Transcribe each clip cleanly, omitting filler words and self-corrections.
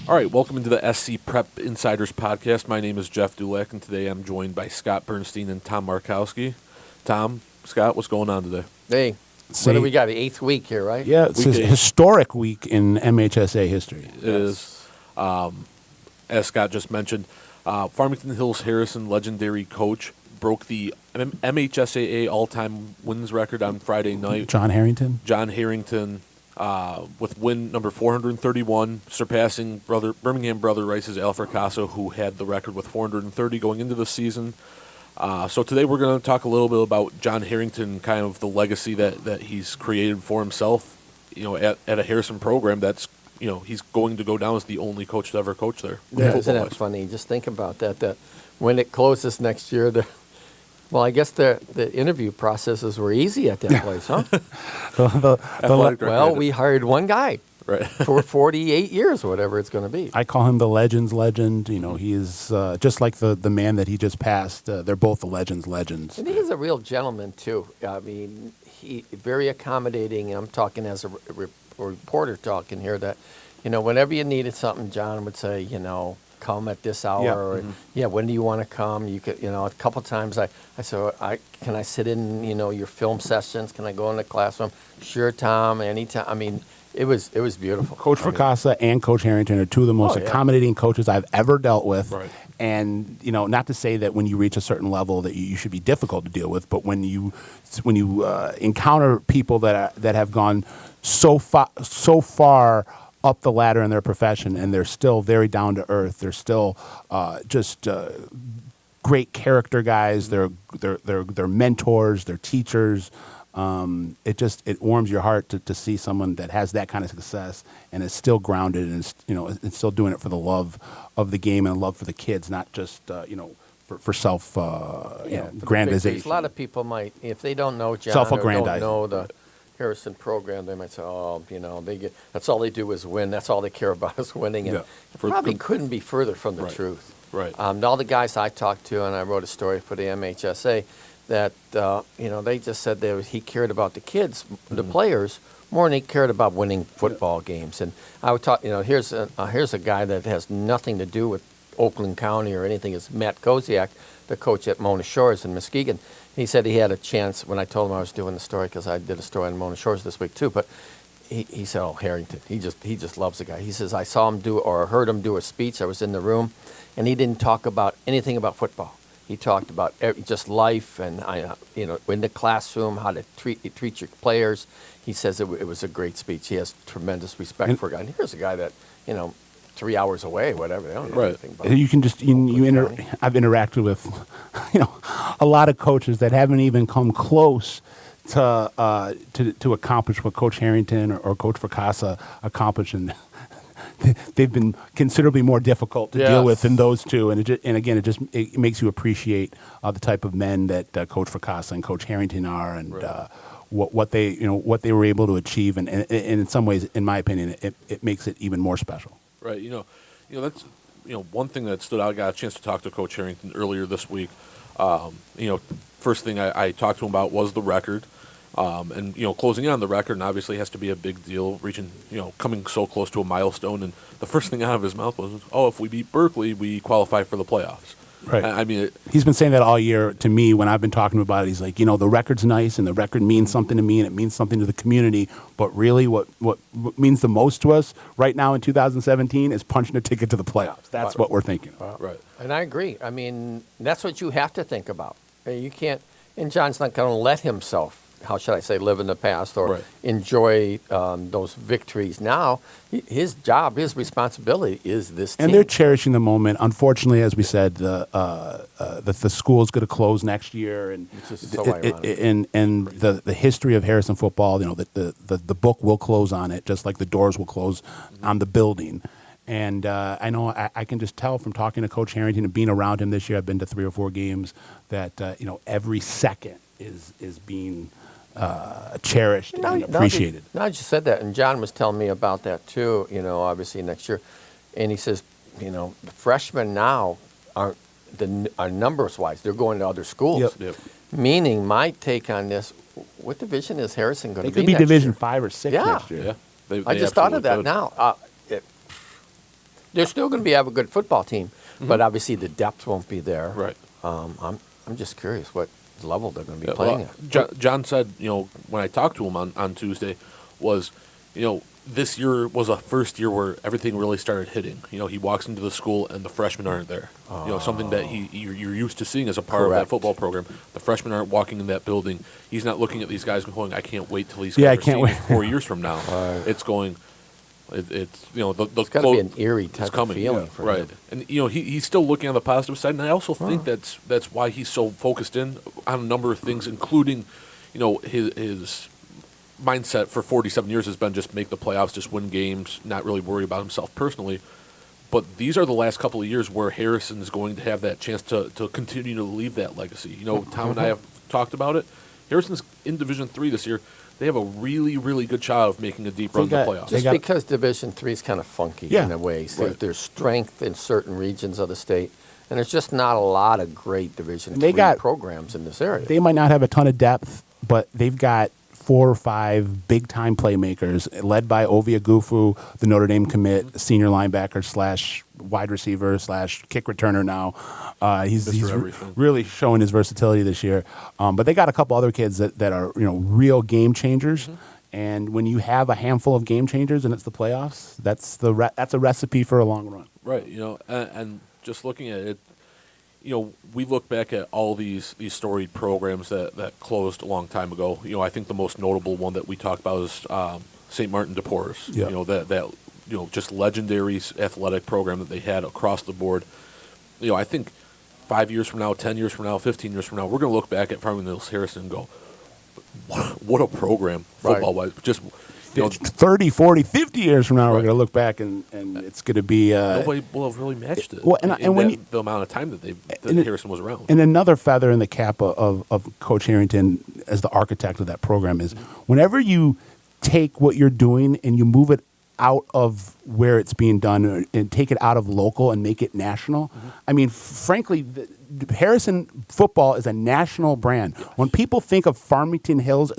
All right, welcome into the SC Prep Insiders podcast. My name is Jeff Dullack, and today I'm joined by Scott Burnstein and Tom Markowski. Tom, Scott, what's going on today? Hey, what do we got? The 8th week here, right? Yeah, it's a historic week in MHSAA history. It is. As Scott just mentioned, Farmington Hills Harrison, legendary coach, broke the MHSAA all-time wins record on Friday night. John Herrington. With win number 431, surpassing Birmingham brother Rice's Al Fracasso, who had the record with 430 going into the season. So today we're going to talk a little bit about John Herrington, kind of the legacy that he's created for himself, at a Harrison program that's, he's going to go down as the only coach to ever coach there. Yeah, isn't that funny? Just think about that when it closes next year, I guess the interview processes were easy at that place, huh? We hired one guy for 48 years, or whatever it's going to be. I call him the legend's legend. He is just like the man that he just passed. They're both the legends. And he's a real gentleman, too. I mean, he very accommodating. I'm talking as a reporter talking here that, whenever you needed something, John would say, come at this hour, or when do you want to come? You could, a couple times I said, can I sit in, your film sessions? Can I go in the classroom? Sure, Tom, anytime. I mean, it was beautiful. Coach Fracasso and Coach Herrington are two of the most accommodating coaches I've ever dealt with. Right. And, not to say that when you reach a certain level that you should be difficult to deal with, but when you encounter people that have gone so far up the ladder in their profession, and they're still very down to earth. They're still just great character guys. They're mentors. They're teachers. It warms your heart to see someone that has that kind of success and is still grounded and it's still doing it for the love of the game and love for the kids, not just for self grandization. A lot of people might, if they don't know John or don't know the Harrison program, they might say, that's all they do is win. That's all they care about is winning. And it probably couldn't be further from the truth. Right. All the guys I talked to, and I wrote a story for the MHSAA, that, they just said he cared about the kids, the players, more than he cared about winning football games. And I would talk, here's a guy that has nothing to do with Oakland County or anything. It's Matt Koziak, the coach at Mona Shores in Muskegon. He said he had a chance when I told him I was doing the story, because I did a story on Mona Shores this week too. But he said, "Oh, Harrington, he just loves the guy." He says, "I saw him do or heard him do a speech. I was in the room, and he didn't talk about anything about football. He talked about just life and in the classroom, how to treat your players." He says it was a great speech. He has tremendous respect for a guy. And here's a guy that 3 hours away, whatever. They don't know anything about You can just I've interacted with a lot of coaches that haven't even come close to accomplish what Coach Herrington or Coach Fracasso accomplished, and they've been considerably more difficult to deal with than those two. And it makes you appreciate the type of men that Coach Fracasso and Coach Herrington are, and what they were able to achieve, and in some ways, in my opinion, it makes it even more special. Right. That's one thing that stood out. I got a chance to talk to Coach Herrington earlier this week. First thing I talked to him about was the record. And closing in on the record, and obviously has to be a big deal, reaching, coming so close to a milestone. And the first thing out of his mouth was, if we beat Berkeley, we qualify for the playoffs. Right. I mean, he's been saying that all year to me when I've been talking about it. He's like, the record's nice, and the record means something to me, and it means something to the community. But really, what means the most to us right now in 2017 is punching a ticket to the playoffs. That's what we're thinking about. Right. And I agree. I mean, that's what you have to think about. You can't, and John's not going to let himself, how should I say, live in the past or enjoy those victories now. His job, his responsibility is this team. And they're cherishing the moment. Unfortunately, as we said, the school's going to close next year, and the history of Harrison football, the book will close on it, just like the doors will close on the building. And I know I can just tell from talking to Coach Herrington and being around him this year. I've been to 3 or 4 games that every second is being cherished and appreciated. Now you said that, and John was telling me about that too. Obviously next year, and he says, the freshmen now are numbers wise, they're going to other schools. Yep. Meaning, my take on this: what division is Harrison going to be? They could be Division 5 or 6 next year. Yeah. I just thought of that now. they're still going to have a good football team, but obviously the depth won't be there. Right. I'm just curious what level they're going to be playing at. John said, when I talked to him on Tuesday, was, this year was a first year where everything really started hitting. He walks into the school and the freshmen aren't there. Something that you're used to seeing as a part of that football program. The freshmen aren't walking in that building. He's not looking at these guys and going, I can't wait till these guys are seniors 4 years from now. It's going. It's It's got to be an eerie type of feeling for right. him. And he's still looking on the positive side, and I also think that's why he's so focused in on a number of things, including his mindset for 47 years has been just make the playoffs, just win games, not really worry about himself personally. But these are the last couple of years where Harrison is going to have that chance to continue to leave that legacy. Tom and I have talked about it. Harrison's in Division III this year. They have a really, really good shot of making a deep run to the playoffs. Just because Division III is kind of funky in a way. So there's strength in certain regions of the state, and there's just not a lot of great Division III programs in this area. They might not have a ton of depth, but they've got 4 or 5 big-time playmakers, led by Ovia Gufu, the Notre Dame commit, senior linebacker / wide receiver / kick returner now. He's really showing his versatility this year. But they got a couple other kids that are real game changers. And when you have a handful of game changers and it's the playoffs, that's a recipe for a long run. Right. And just looking at it, we look back at all these storied programs that closed a long time ago. I think the most notable one that we talked about is St. Martin de Porres. Yeah. That just legendary athletic program that they had across the board. I think 5 years from now, 10 years from now, 15 years from now, we're going to look back at Farmington Hills Harrison and go, what a program football-wise. Just 30, 40, 50 years from now, we're going to look back and it's going to be... nobody will have really matched it well, the amount of time that Harrison was around. And another feather in the cap of Coach Herrington as the architect of that program is whenever you take what you're doing and you move it out of where it's being done and take it out of local and make it national. I mean, frankly, Harrison football is a national brand. When people think of Farmington Hills,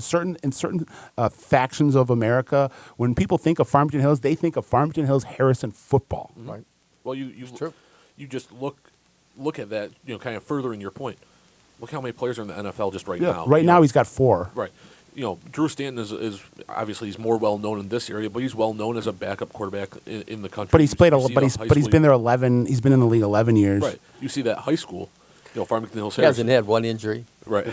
in certain factions of America, when people think of Farmington Hills, they think of Farmington Hills Harrison football. Right. Well, you just look at that, kind of furthering your point. Look how many players are in the NFL just right now. Right now, he's got 4. Right. Drew Stanton is obviously he's more well known in this area, but he's well known as a backup quarterback in the country. But he's played he's been there 11. He's been in the league 11 years. Right. You see that high school, Farmington Hills. He hasn't had one injury. Right.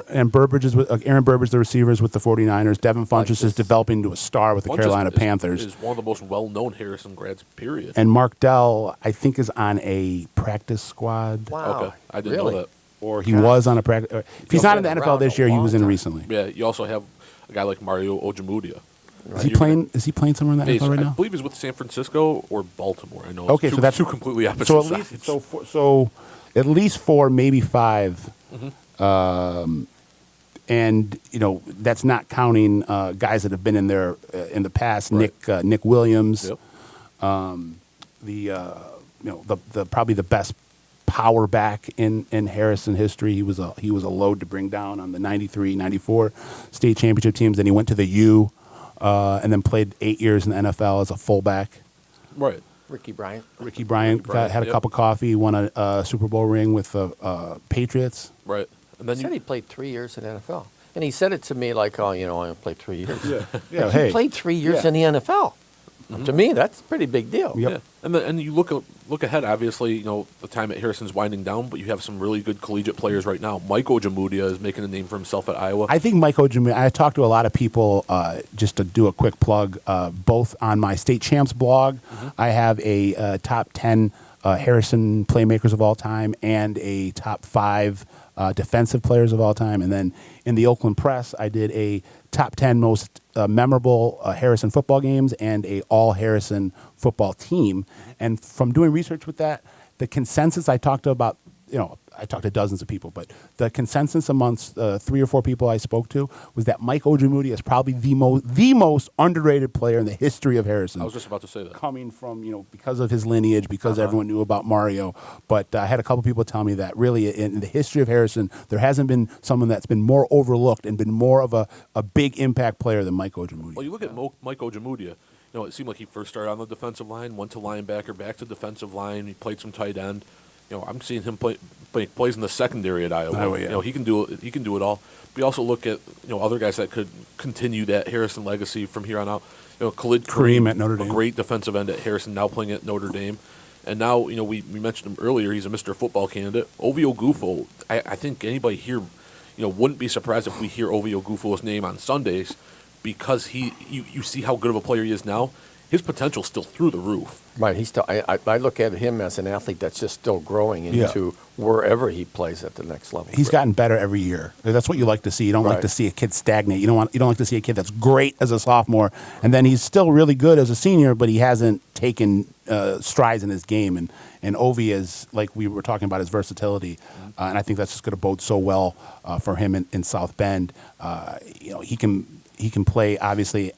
And Burbridge is with Aaron Burbridge, the receivers with the 49ers. Devin Funchess is developing into a star with the Carolina Panthers. Is one of the most well-known Harrison grads. Period. And Mark Dell, I think, is on a practice squad. Wow. Okay, I didn't know that. Or he was on a practice. If he's not in the NFL this year, he was in recently. Yeah, you also have a guy like Mario Ojemudia. Is he playing somewhere in the NFL right now? I believe he's with San Francisco or Baltimore. I know. Okay, so that's two completely opposite sides. So at least 4, maybe 5. And that's not counting guys that have been in there in the past. Right. Nick Williams, the probably the best power back in Harrison history. He was a load to bring down on the 93, 94 state championship teams. Then he went to the U, and then played 8 years in the NFL as a fullback. Right. Ricky Bryant had a cup of coffee, won a Super Bowl ring with the Patriots. Right. And then he said he played 3 years in the NFL. And he said it to me like, I only played 3 years. Yeah. He played 3 years in the NFL. To me, that's a pretty big deal. Yep. Yeah. And you look ahead, obviously, the time at Harrison's winding down, but you have some really good collegiate players right now. Mike Ojemudia is making a name for himself at Iowa. I think Mike Ojemudia, I talked to a lot of people, just to do a quick plug, both on my State Champs blog. I have a top 10 Harrison playmakers of all time and a top 5 defensive players of all time. And then in the Oakland Press, I did a top 10 most memorable Harrison football games and a all Harrison football team. And from doing research with that, the consensus I talked to about, I talked to dozens of people, but the consensus amongst 3 or 4 people I spoke to was that Mike Ojemudia is probably the most underrated player in the history of Harrison. I was just about to say that. Coming from, because of his lineage, because everyone knew about Mario. But I had a couple people tell me that really in the history of Harrison, there hasn't been someone that's been more overlooked and been more of a big impact player than Mike Ojemudia. Well, you look at Mike Ojemudia, it seemed like he first started on the defensive line, went to linebacker, back to defensive line. He played some tight end. I'm seeing him plays in the secondary at Iowa. Iowa, yeah. He can do it. He can do it all. We also look at other guys that could continue that Harrison legacy from here on out. Khalid Kareem at Notre Dame, a great defensive end at Harrison, now playing at Notre Dame. And now, we mentioned him earlier. He's a Mr. Football candidate. Ovie Ogufo, I think anybody here, wouldn't be surprised if we hear Ovie Ogufo's name on Sundays, because you see how good of a player he is now. His potential's still through the roof. Right. He's still. I look at him as an athlete that's just still growing into wherever he plays at the next level. He's gotten better every year. That's what you like to see. You don't like to see a kid stagnate. You don't like to see a kid that's great as a sophomore, and then he's still really good as a senior, but he hasn't taken strides in his game. And Ovie is, like we were talking about, his versatility, and I think that's just going to bode so well for him in South Bend. He can play, obviously.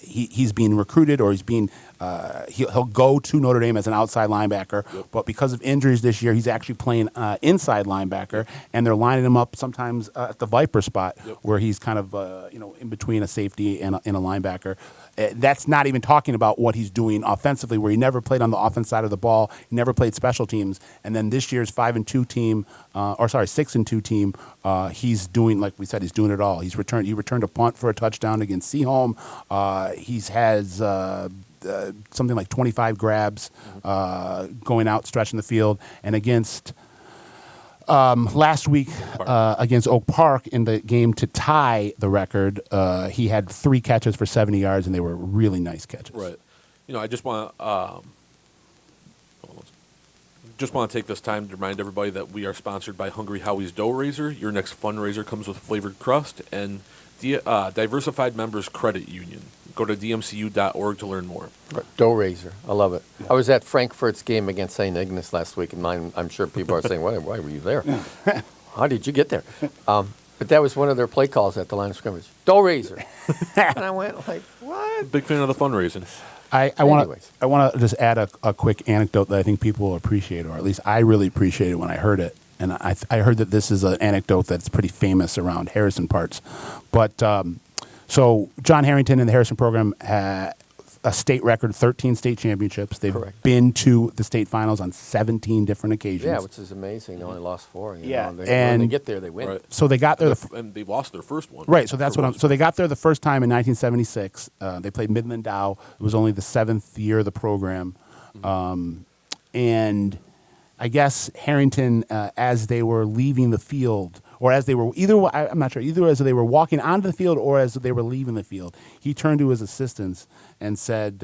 He's being recruited, or he'll go to Notre Dame as an outside linebacker, but because of injuries this year, he's actually playing inside linebacker, and they're lining him up sometimes at the Viper spot, where he's kind of in between a safety and a linebacker. That's not even talking about what he's doing offensively, where he never played on the offense side of the ball, he never played special teams, and then this year's 6-2 team, he's doing, like we said, he's doing it all. He returned a punt for a touchdown against Seaholm. He has something like 25 grabs going out, stretching the field, and against. Last week against Oak Park in the game to tie the record, he had 3 catches for 70 yards, and they were really nice catches. Right. I just want to take this time to remind everybody that we are sponsored by Hungry Howie's Dough Raiser. Your next fundraiser comes with flavored crust and Diversified Members Credit Union. Go to dmcu.org to learn more. Dough Raiser. I love it. Yeah. I was at Frankfurt's game against St. Ignace last week, and I'm sure people are saying, why were you there? How did you get there? But that was one of their play calls at the line of scrimmage. Dough Raiser. And I went like, what? Big fan of the fundraising. I want to just add a quick anecdote that I think people will appreciate, or at least I really appreciated when I heard it. And I heard that this is an anecdote that's pretty famous around Harrison parts. But so John Herrington and the Harrison program had a state record, 13 state championships. They've been to the state finals on 17 different occasions. Yeah, which is amazing. They only lost 4. And when they get there, they win. Right. So they got there, and they lost their first one. Right. So that's So they got there the first time in 1976. They played Midland Dow. It was only the 7th year of the program, and I guess Herrington, as they were leaving the field, or as they were I'm not sure, either as they were walking onto the field or as they were leaving the field, he turned to his assistants and said,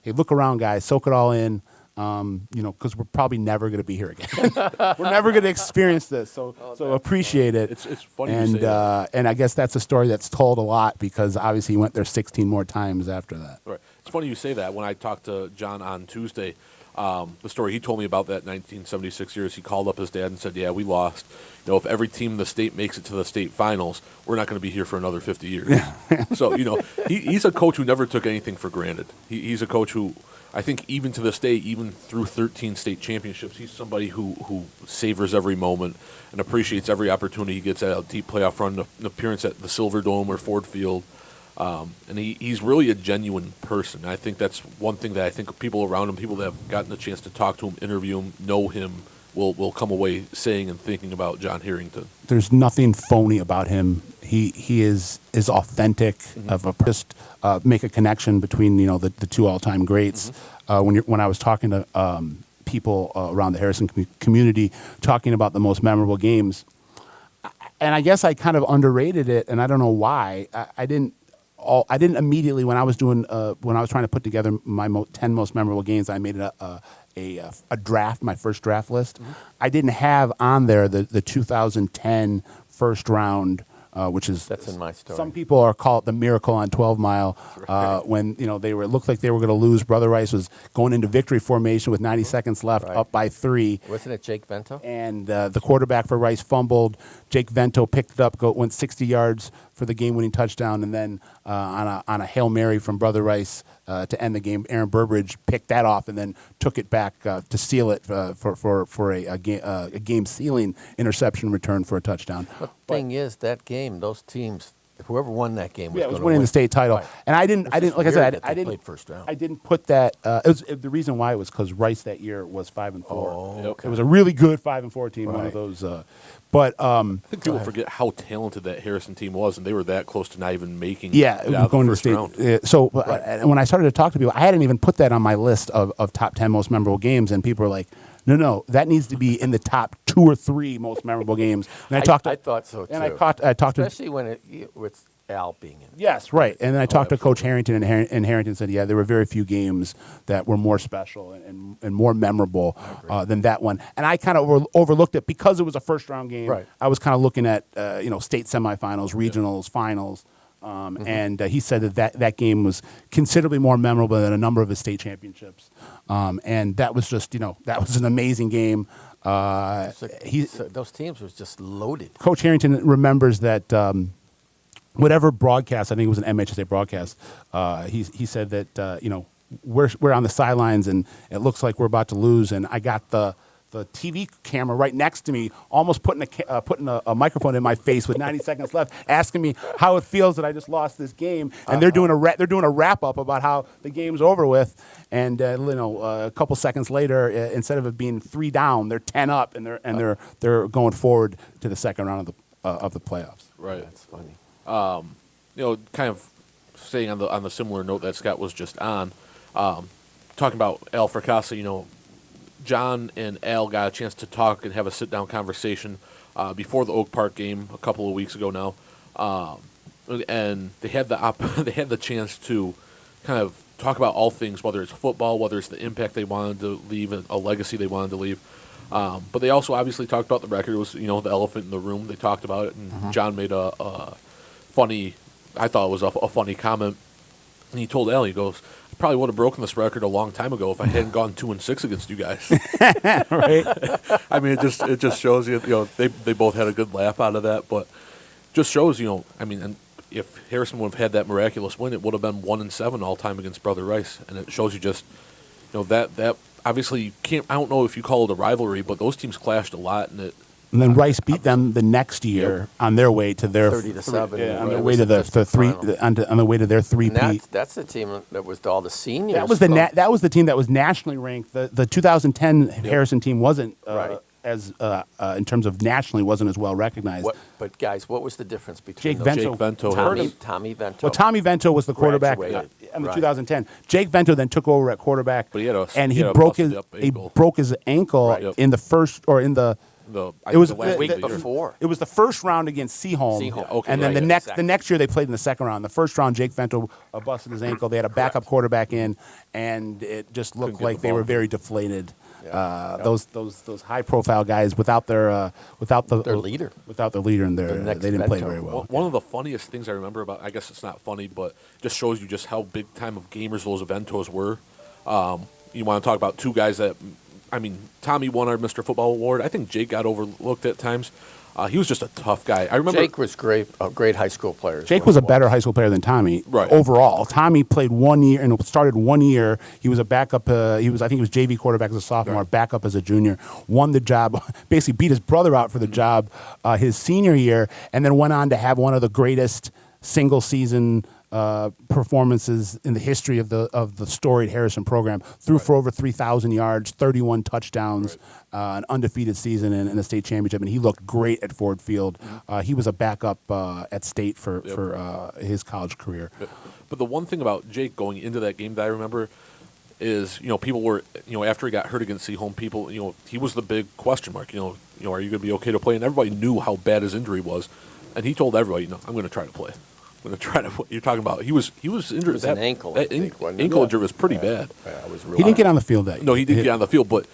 "Hey, look around, guys, soak it all in, because we're probably never going to be here again. We're never going to experience this. So appreciate it." It's funny you say that. And I guess that's a story that's told a lot, because obviously he went there 16 more times after that. Right. It's funny you say that. When I talked to John on Tuesday, the story he told me about that 1976 years, he called up his dad and said, "Yeah, we lost. If every team in the state makes it to the state finals, we're not going to be here for another 50 years." So, he's a coach who never took anything for granted. He's a coach who, I think, even to this day, even through 13 state championships, he's somebody who savors every moment and appreciates every opportunity he gets at a deep playoff run, an appearance at the Silver Dome or Ford Field. And he's really a genuine person. I think that's one thing that I think people around him, people that have gotten a chance to talk to him, interview him, know him, will come away saying and thinking about John Herrington. There's nothing phony about him. He is authentic. Just make a connection between the 2 all-time greats. When I was talking to people around the Harrison community, talking about the most memorable games, and I guess I kind of underrated it, and I don't know why. I didn't immediately, when I was trying to put together my 10 most memorable games, I made a draft, my first draft list. I didn't have on there the 2010 first round, which is, that's in my story. Some people are called the Miracle on 12 Mile, when looked like they were going to lose. Brother Rice was going into victory formation with 90 seconds left, up by 3. Wasn't it Jake Vento? And the quarterback for Rice fumbled. Jake Vento picked it up, went 60 yards for the game-winning touchdown, and then on a Hail Mary from Brother Rice to end the game, Aaron Burbridge picked that off and then took it back to seal it for a game-sealing interception return for a touchdown. The thing is, that game, those teams, whoever won that game was Yeah, it was gonna winning win. the state title, Right. and I didn't. It's I didn't. just Like I weird said, that I they didn't. played first round. I didn't put that. The reason why was because Rice that year was 5-4. Oh, okay. It was a really good 5-4 team. One of Right. those. But I think people forget how talented that Harrison team was, and they were that close to not even making yeah, it out of going the to the first state. round. So and when I started to talk to people, I hadn't even put that on my list of top 10 most memorable games, and people were like, "No, that needs to be in the top 2 or 3 most memorable games." And I talked. I thought so too. And I talked to. Especially when with Al being in. Yes, right. And then I talked to Coach absolutely. Herrington, and Herrington said, yeah, there were very few games that were more special and more memorable than that one. And I kind of overlooked it because it was a first-round game. Right. I was kind of looking at, state semifinals, regionals, finals. And he said that game was considerably more memorable than a number of his state championships. And that was just, that was an amazing game. So those teams was just loaded. Coach Herrington remembers that whatever broadcast, I think it was an MHSAA broadcast, he said that, we're on the sidelines and it looks like we're about to lose. And I got the TV camera right next to me, almost putting a microphone in my face with 90 seconds left, asking me how it feels that I just lost this game. And they're doing a wrap up about how the game's over with. And a couple seconds later, instead of it being 3 down, they're 10 up, and they're going forward to the second round of the playoffs. Right. That's funny. Kind of staying on the similar note that Scott was just on, talking about Al Fracassa, John and Al got a chance to talk and have a sit-down conversation before the Oak Park game a couple of weeks ago now, and they had the chance to kind of talk about all things, whether it's football, whether it's the impact they wanted to leave, and a legacy they wanted to leave. But they also obviously talked about the record. It was the elephant in the room. They talked about it, and John made a funny, I thought it was a funny comment, and he told Al, he goes, I probably would have broken this record a long time ago if I hadn't gone 2-6 against you guys. Right? I mean, it just shows they both had a good laugh out of that, but just shows and if Harrison would have had that miraculous win, it would have been 1-7 all time against Brother Rice, and it shows you just that obviously you can't. I don't know if you call it a rivalry, but those teams clashed a lot, and it. And then Rice beat them the next year on their way to their 30-7. Yeah, on It their was way to the the three final. on the way to their And three-peat. that's the team that was all the seniors. That was that was the team that was nationally ranked. The 2010 Harrison team wasn't Right. as in terms of nationally wasn't as well recognized. But guys, what was the difference between Jake those? Vento. Jake Vento. Tommy Vento. Well, Tommy Vento was the quarterback Graduated. in the Right. 2010. Jake Vento then took over at quarterback, But he had a- and he he had a broke busted up ankle. his ankle Right. Yep. in the first or in the. It was the last the week week of the year. before. It was the first round against Seaholm, Seaholm. Yeah, okay, and then right, the yeah, exactly. next year they played in the second round. The first round, Jake Vento busted his ankle. They had a backup quarterback in, and it just looked Couldn't get like the they ball. were very deflated. Yeah. Those high profile guys without their leader. without their leader in there, The next they didn't play Vento. very well. One of the funniest things I remember about, I guess it's not funny, but just shows you just how big time of gamers those Ventos were. You want to talk about two guys that, Tommy won our Mr. Football award. I think Jake got overlooked at times. He was just a tough guy. I remember Jake was great, a great high school player. is Jake what was he a better high school player than Tommy Right. overall. Tommy played 1 year and started 1 year. He was a backup. I think he was JV quarterback as a sophomore, Right. backup as a junior. Won the job, basically beat his brother out for the job his senior year, and then went on to have one of the greatest single season performances in the history of the storied Harrison program. Threw for over 3,000 yards, 31 touchdowns, an undefeated season in the state championship, and he looked great at Ford Field. He was a backup at state for his college career. But the one thing about Jake going into that game that I remember is, people were, after he got hurt against Seaholm, people, he was the big question mark. Are you going to be okay to play? And everybody knew how bad his injury was, and he told everybody, I'm going to try to play. I'm going to try to. You're talking about he was injured. It was an ankle, I That think, wasn't it? ankle injury was pretty bad. Yeah, it was He really didn't get on the field that year. No, he did get on the field, but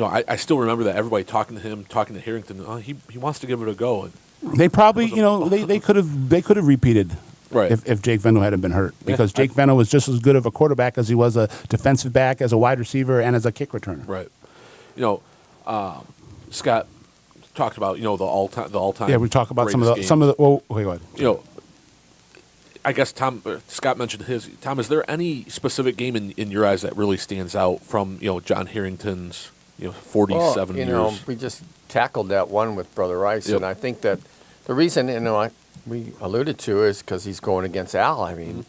I still remember that everybody talking to him, talking to Harrington. He wants to give it a go. And They probably, they could have repeated. Right. If Jake Vento hadn't been hurt, because Jake Vento was just as good of a quarterback as he was a defensive back, as a wide receiver, and as a kick returner. right, Scott talked about the all time. Yeah, we talk about some of the games. Oh, okay, go ahead. I guess Scott mentioned his. Tom, is there any specific game in your eyes that really stands out from John Harrington's 47 years? we just tackled that one with Brother Rice, Yep. and I think that the reason, we alluded to is because he's going against Al. I mean,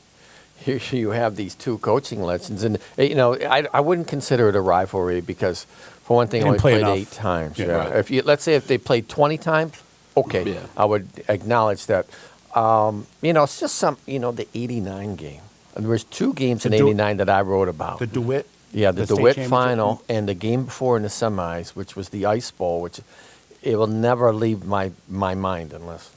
here you have these two coaching legends, and I wouldn't consider it a rivalry because, for one thing, They only didn't play played enough. 8 times. Yeah. Yeah. Right. Let's say if they played 20 times, okay, Yeah. I would acknowledge that. It's just the '89 game. And there was 2 games in The Du- '89 that I wrote about. The DeWitt. Yeah, the state DeWitt championship? final and the game before in the semis, which was the Ice Bowl, which it will never leave my mind unless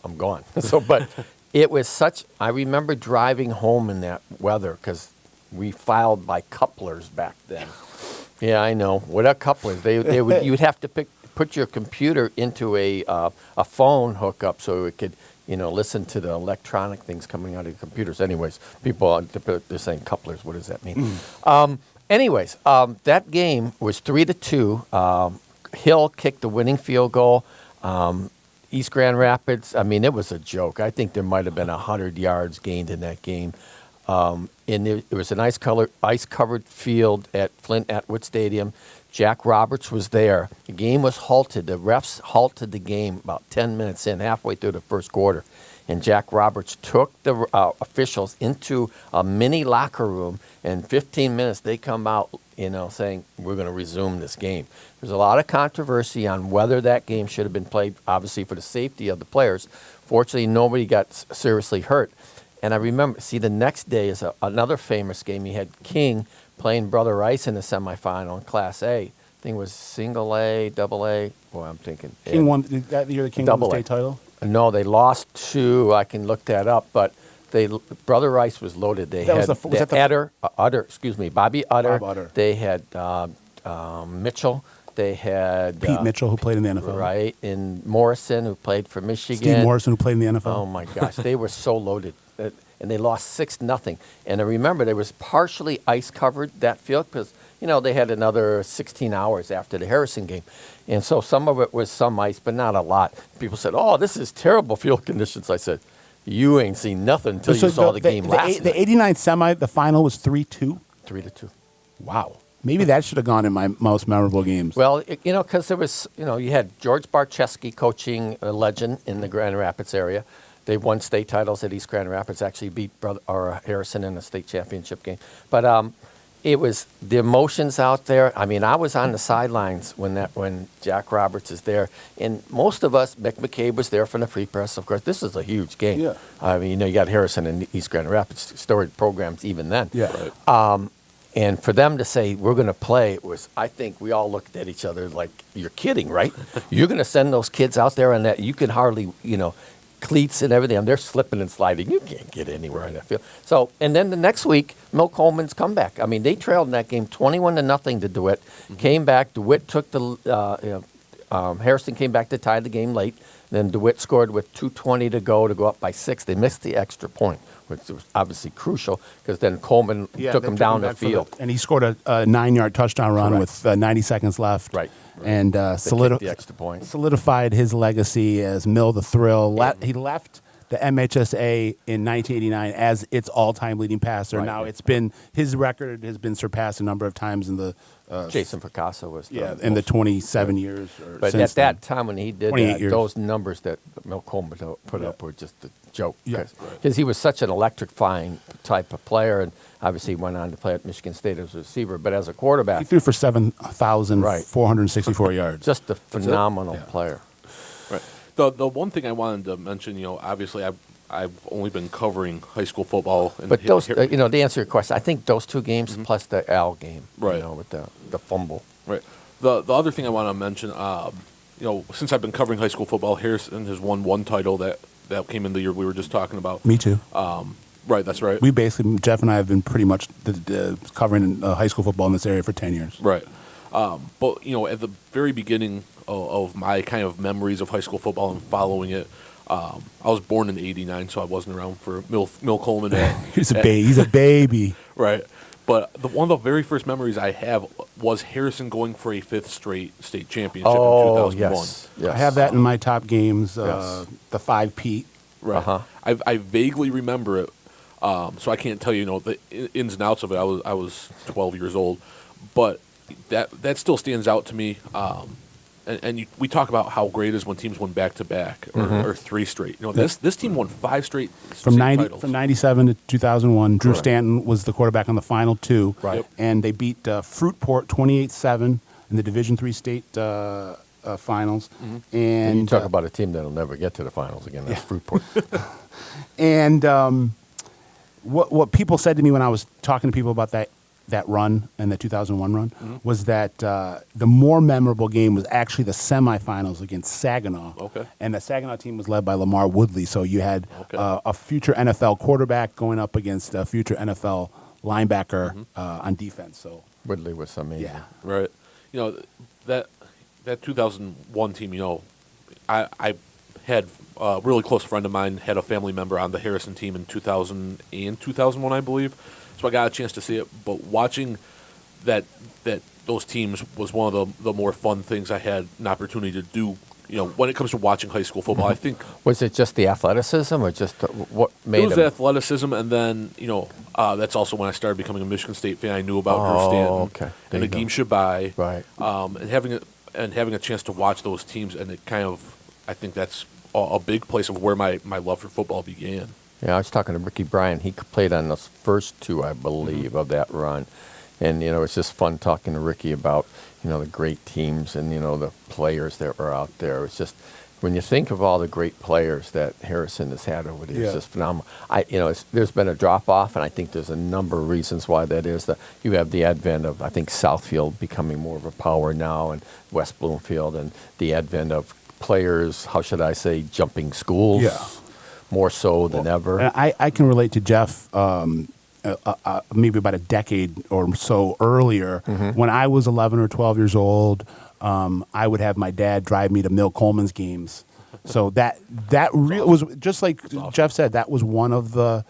I'm gone. But it was I remember driving home in that weather because we filed by couplers back then. Yeah, I know. What are couplers? They would you would have to put your computer into a phone hookup so it could listen to the electronic things coming out of your computers. Anyways, people they're saying couplers. What does that mean? That game was 3-2. Hill kicked the winning field goal. East Grand Rapids, I mean, it was a joke. I think there might have been 100 yards gained in that game. And it was an ice-covered field at Flint Atwood Stadium. Jack Roberts was there. The game was halted. The refs halted the game about 10 minutes in, halfway through the first quarter. And Jack Roberts took the officials into a mini locker room. And 15 minutes, they come out, saying, we're going to resume this game. There's a lot of controversy on whether that game should have been played, obviously, for the safety of the players. Fortunately, nobody got seriously hurt. And I remember, the next day is another famous game. You had King playing Brother Rice in the semifinal in Class A. I think it was single A, double A. Boy, I'm thinking. King won that year. The King won the state title. No, they lost 2. I can look that up, but Brother Rice was loaded. They had Bobby Utter. Bob Utter. They had Mitchell. They had Pete Mitchell, who played in the NFL. right, and Morrison, who played for Michigan. Steve Morrison, who played in the NFL. Oh my gosh, they were so loaded, and they lost 6-0. And I remember they was partially ice covered that field because they had another 16 hours after the Harrison game, and so some of it was some ice, but not a lot. People said, "Oh, this is terrible field conditions." I said, "You ain't seen nothing until you saw the game last night." The '89 semi, the final was 3-2. 3-2. Wow. Maybe that should have gone in my most memorable games. Well, because there was, you had George Barczewski coaching a legend in the Grand Rapids area. They won state titles at East Grand Rapids. Actually beat Harrison in a state championship game. But it was the emotions out there. I mean, I was on the sidelines when Jack Roberts is there, and most of us, Mick McCabe was there from the Free Press. Of course, this is a huge game. Yeah. I mean, you got Harrison and East Grand Rapids storied programs even then. Yeah. Right. And for them to say, we're going to play, I think we all looked at each other like, you're kidding, right? You're going to send those kids out there and that you can hardly, cleats and everything. And they're slipping and sliding. You can't get anywhere in that field. So, and then the next week, Mill Coleman's comeback. I mean, they trailed in that game 21-0 to DeWitt. Came back. DeWitt took Harrison came back to tie the game late. Then DeWitt scored with 2:20 to go up by 6. They missed the extra point, which was obviously crucial because then Coleman took him down the field. And he scored a 9-yard touchdown run Correct. with 90 seconds left. Right. And They kicked the extra point. solidified his legacy as Mill the Thrill. He left the MHSA in 1989 as its all-time leading passer. Right. Now his record has been surpassed a number of times in the Jason Picasso was in the 27 years. But since at that then. time when he did 28 that, years. those numbers that Mill Coleman put up were just a joke. Yeah. Because he was such an electrifying type of player, and obviously he went on to play at Michigan State as a receiver. But as a He quarterback, threw for 7,464 yards. just a phenomenal player. Right. The one thing I wanted to mention, obviously I've only been covering high school football. And But those, to answer your question, I think those 2 games plus the Al game, Right. with the fumble. Right. The other thing I want to mention, since I've been covering high school football, Harrison has won 1 title that came in the year we were just talking about. Me too. Right. That's right. We basically, Jeff and I have been pretty much covering high school football in this area for 10 years. Right. But, at the very beginning of my kind of memories of high school football and following it, I was born in '89, so I wasn't around for Mill Coleman. He's a baby. Right. But one of the very first memories I have was Harrison going for a 5th straight state championship in 2001. Yes. I have that in my top games, Yes. the 5-peat. Right. Uh-huh. I vaguely remember it, so I can't tell you, the ins and outs of it. I was 12 years old, but that still stands out to me. we talk about how great it is when teams win back-to-back or 3 straight. This team won 5 straight From state titles. from 97 to 2001, Drew Correct. Stanton was the quarterback on the final 2. Right. Yep. And they beat Fruitport 28-7 in the Division III state finals. And you talk uh, about a team that'll never get to the finals again. That's Fruitport. And what people said to me when I was talking to people about that run and the 2001 run was that the more memorable game was actually the semifinals against Saginaw. Okay. And the Saginaw team was led by Lamar Woodley. So you had Okay. a future NFL quarterback going up against a future NFL linebacker on defense. So Woodley was amazing. yeah. Right. That 2001 team, I had a really close friend of mine had a family member on the Harrison team in 2000 and 2001, I believe. So I got a chance to see it. But watching those teams was one of the more fun things I had an opportunity to do. When it comes to watching high school football, I think Was it just the athleticism or just what made it was him? athleticism, and then that's also when I started becoming a Michigan State fan. I knew about Drew Oh, Stanton okay. There and you Akeem Shabai, Right. and having a chance to watch those teams, and it kind of, I think that's a big place of where my love for football began. Yeah, I was talking to Ricky Bryan. He played on the first 2, I believe, of that run. And, it's just fun talking to Ricky about, the great teams and, the players that were out there. It's just, when you think of all the great players that Harrison has had over the years, Yeah. it's just phenomenal. There's been a drop-off, and I think there's a number of reasons why that is. You have the advent of, I think, Southfield becoming more of a power now, and West Bloomfield, and the advent of players, how should I say, jumping schools. Yeah. More so than ever. And I can relate to Jeff maybe about a decade or so earlier. When I was 11 or 12 years old, I would have my dad drive me to Mill Coleman's games. So that was just like Jeff said, that was one of the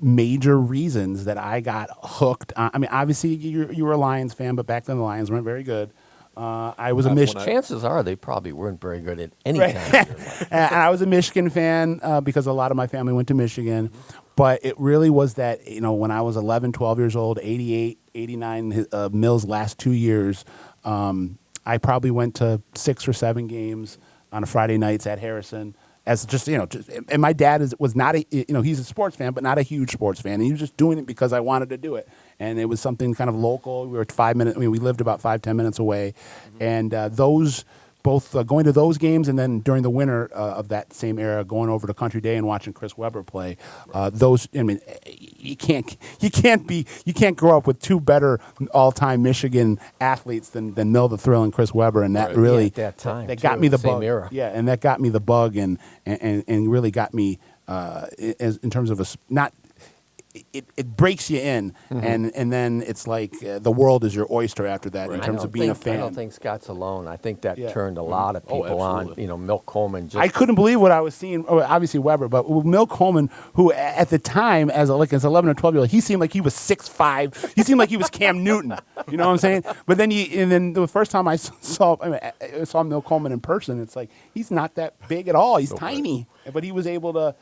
major reasons that I got hooked. I mean, obviously you were a Lions fan, but back then the Lions weren't very good. I was a Michigan. Chances are they probably weren't very good at any time. in their life. And I was a Michigan fan because a lot of my family went to Michigan. But it really was that, when I was 11, 12 years old, 88, 89, Mill's last 2 years, I probably went to 6 or 7 games on a Friday nights at Harrison. As just, and my dad was not he's a sports fan, but not a huge sports fan. And he was just doing it because I wanted to do it. And it was something kind of local. We were 5 minutes, we lived about 5-10 minutes away. And those, both going to those games and then during the winter of that same era, going over to Country Day and watching Chris Webber play, those, you can't grow up with 2 better all-time Michigan athletes than Mill the Thrill and Chris Webber. And that really, at that time, that too, got me the same bug. era. Yeah, and that got me the bug and really got me in terms of it breaks you in, and then it's like the world is your oyster after that in terms of being a fan. I don't think Scott's alone. I think that Yeah. turned a lot of people on. absolutely. Mill Coleman. Just I couldn't believe what I was seeing. Obviously Weber, but with Mill Coleman, who at the time, as 11 or 12 year old, he seemed like he was 6'5". He seemed like he was Cam Newton. You know what I'm saying? But then then the first time I saw Mill Coleman in person, it's like he's not that big at all. He's tiny, but he was able to.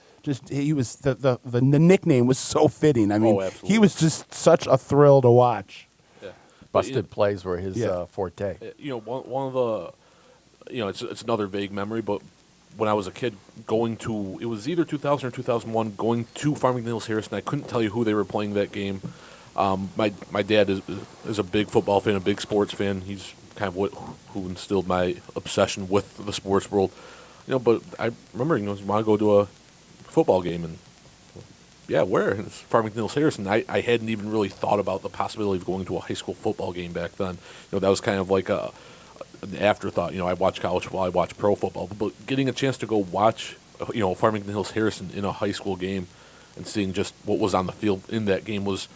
He was the nickname was so fitting. I mean, absolutely. he was just such a thrill to watch. Yeah. busted plays were his forte. One of the, it's another vague memory, but when I was a kid going to, it was either 2000 or 2001, going to Farmington Hills Harrison, I couldn't tell you who they were playing that game. My dad is a big football fan, a big sports fan. He's kind of who instilled my obsession with the sports world. But I remember, you want to go to a football game, and yeah, where? It's Farmington Hills Harrison. I hadn't even really thought about the possibility of going to a high school football game back then. That was kind of like an afterthought. I watch college football, I watch pro football, but getting a chance to go watch, Farmington Hills Harrison in a high school game and seeing just what was on the field in that game was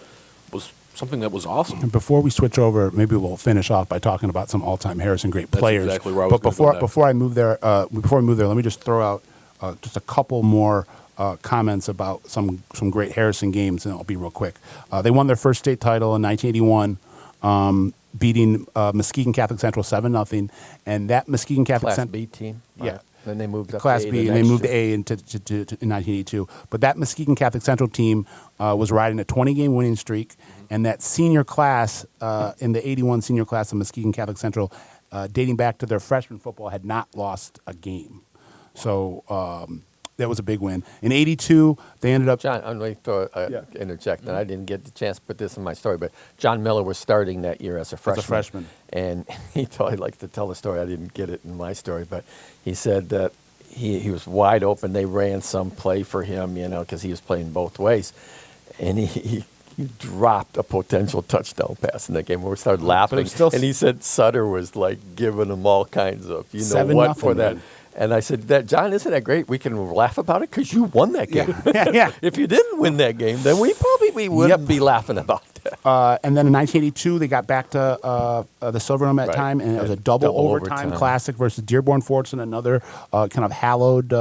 something that was awesome. And before we switch over, maybe we'll finish off by talking about some all-time Harrison great players. Exactly where I was But gonna go next. before we move there, let me just throw out just a couple more comments about some great Harrison games, and I'll be real quick. They won their first state title in 1981, beating Muskegon Catholic Central 7-0, and that Muskegon Catholic Class Central. B team. Yeah. Then they moved up Class to A B, the and they next moved to year. A in 1982. But that Muskegon Catholic Central team was riding a 20-game winning streak, and that senior class in the 81 senior class of Muskegon Catholic Central dating back to their freshman football, had not lost a game. So that was a big win. In '82, they ended up. John, I'm going to Yeah. interject, and I didn't get the chance to put this in my story, but John Miller was starting that year as a freshman. freshman. And he liked to tell the story. I didn't get it in my story, but he said that he was wide open. They ran some play for him, because he was playing both ways. And he dropped a potential touchdown pass in that game where we started laughing. And he said Sutter was like giving him all kinds of, 7-0, for that. man. And I said, John, isn't that great? We can laugh about it because you won that game. Yeah. If you didn't win that game, then we wouldn't be laughing about that. And then in 1982, they got back to the Silverham at Right. time, and it was a double overtime classic versus Dearborn Fortson, another kind of hallowed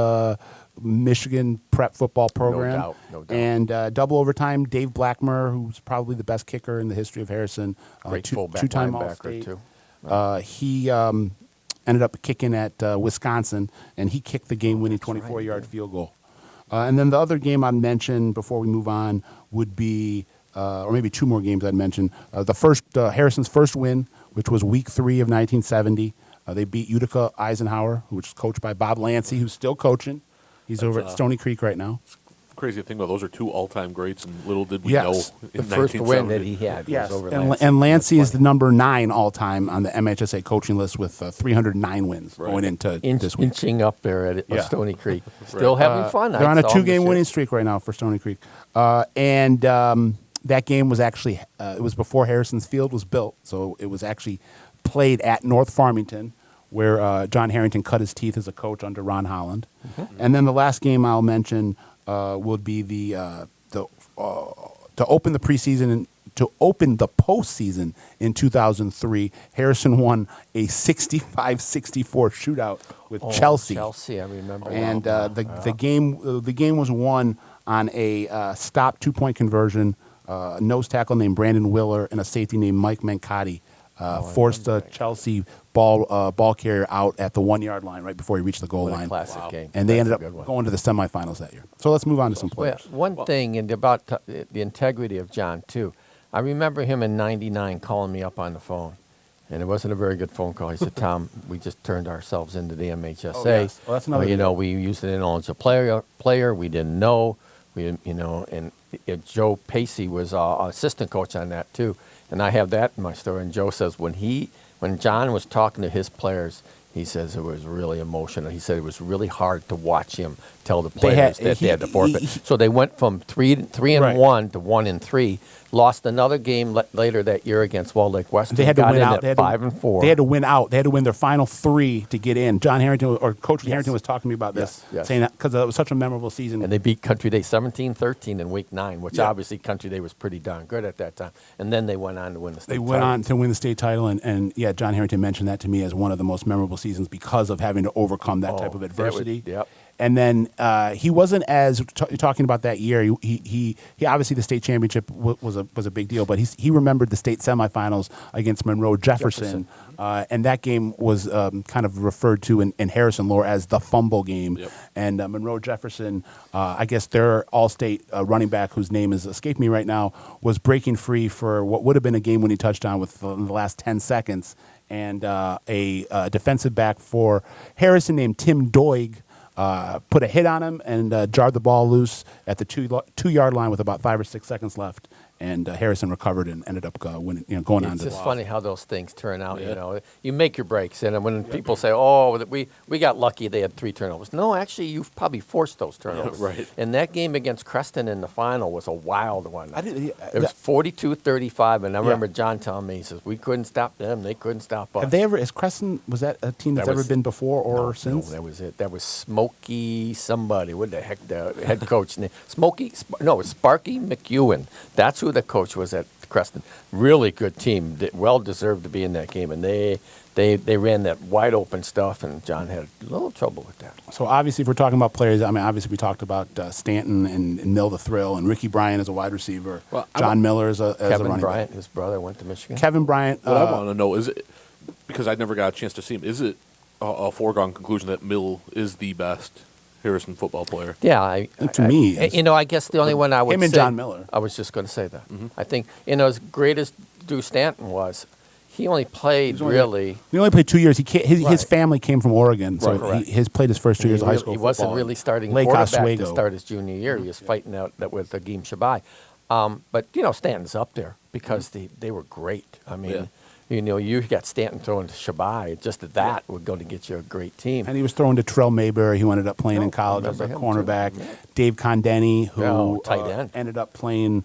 Michigan prep football program. No doubt. And double overtime, Dave Blackmer, who's probably the best kicker in the history of Harrison, Great fullback two-time linebacker, All-State. too. He ended up kicking at Wisconsin, and he kicked the game-winning 24-yard field goal. And then the other game I'd mention before we move on would be, or maybe two more games I'd mention. Harrison's first win, which was Week 3 of 1970. They beat Utica Eisenhower, which is coached by Bob Lancey, who's still coaching. He's over at Stony Creek right now. Crazy thing about those are two all-time greats, and little did we Yes. know in The first win 1970. that he had Yes, was over and, Lansing. and Lancey That's is the number 9 all-time on the MHSA coaching list with 309 wins Right. going into this week. Inching up there at Yeah. Stony Creek. Still having fun. They're on a I saw him 2-game this winning year. streak right now for Stony Creek. And that game was actually, it was before Harrison's Field was built, so it was actually played at North Farmington, where John Herrington cut his teeth as a coach under Ron Holland. And then the last game I'll mention would be to open the preseason and to open the postseason in 2003. Harrison won a 65-64 shootout with Chelsea. Chelsea, I remember. And that. the game was won on a stop 2-point conversion. A nose tackle named Brandon Willer and a safety named Mike Mancotti forced the Chelsea ball carrier out at the 1-yard line right before he reached the goal What a line. classic game. And they That's ended a up good one. going to the semifinals that year. So let's move on to some Well, players. one thing and about the integrity of John, too. I remember him in '99 calling me up on the phone. And it wasn't a very good phone call. He said, Tom, we just turned ourselves into the MHSA. Oh, yes. Well, that's another good we used an ineligible player. We didn't know. And Joe Pacey was our assistant coach on that, too. And I have that in my story. And Joe says when John was talking to his players, he says it was really emotional. He said it was really hard to watch him tell the players that they had to forfeit. So they went from 3-1 to 1-3. Lost another game later that year against Walled Lake Western. They had to got win in out. at 5-4. They had to win out. They had to win their final 3 to get in. John Herrington, or Coach Herrington, was talking to me about this, Yes. saying that because it was such a memorable season. And they beat Country Day 17-13 in Week 9, which obviously Country Day was pretty darn good at that time. And then they went on to win the state They title. went on to win the state title, and John Harrington mentioned that to me as one of the most memorable seasons because of having to overcome that type of adversity. Yep. And then he wasn't as talking about that year. He obviously the state championship was a big deal, but he remembered the state semifinals against Monroe Jefferson. And that game was kind of referred to in Harrison lore as the fumble game. Yep. And Monroe Jefferson, I guess their all-state running back, whose name is escaping me right now, was breaking free for what would have been a game-winning touchdown with the last 10 seconds. And a defensive back for Harrison named Tim Doig put a hit on him and jarred the ball loose at the 2-yard line with about 5 or 6 seconds left. And Harrison recovered and ended up winning, going on It's to just funny how those things turn out. You make your breaks, and when people say, "Oh, we got lucky; they had 3 turnovers," no, actually, you've probably forced those turnovers. Right. And that game against Creston in the final was a wild one. didn't- It was 42-35, and I remember John telling me, he says, "We couldn't stop them; they couldn't stop us." Have they ever? Is Creston? Was that a team that's That ever was- been before or No, since? No, that was it. That was Smokey somebody. What the heck? The head coach name? Smokey? No, it was Sparky McEwen. That's who the coach was at Creston. Really good team. Well deserved to be in that game, and they ran that wide open stuff, and John had a little trouble with that. So obviously, if we're talking about players, I mean, obviously we talked about Stanton and Mill the Thrill and Ricky Bryant as a wide receiver. Well, John Miller as a Kevin running Bryant, back. his brother, went to Michigan. Kevin Bryant. What I want to know is it, because I never got a chance to see him, is it a foregone conclusion that Mill is the best Harrison football player? Yeah, To me, it's- I guess the only one I would Him and say, John Miller. I was just going to say that. I think, as great as Drew Stanton was, He only played really. He only played 2 years. His Right. family came from Oregon, so Right. he played his first 2 years of high He school He wasn't football really in starting Lake quarterback Oswego. to start his junior year. He was fighting out that with Agim Shabai. But, Stanton's up there because they were great. I mean, you got Stanton throwing to Shabai. Just that would go to get you a great team. And he was throwing to Terrell Mayberry, who ended up playing in Oh, college as a remember him, too. cornerback. Yeah. Dave Condeni, who Oh, tight end. ended up playing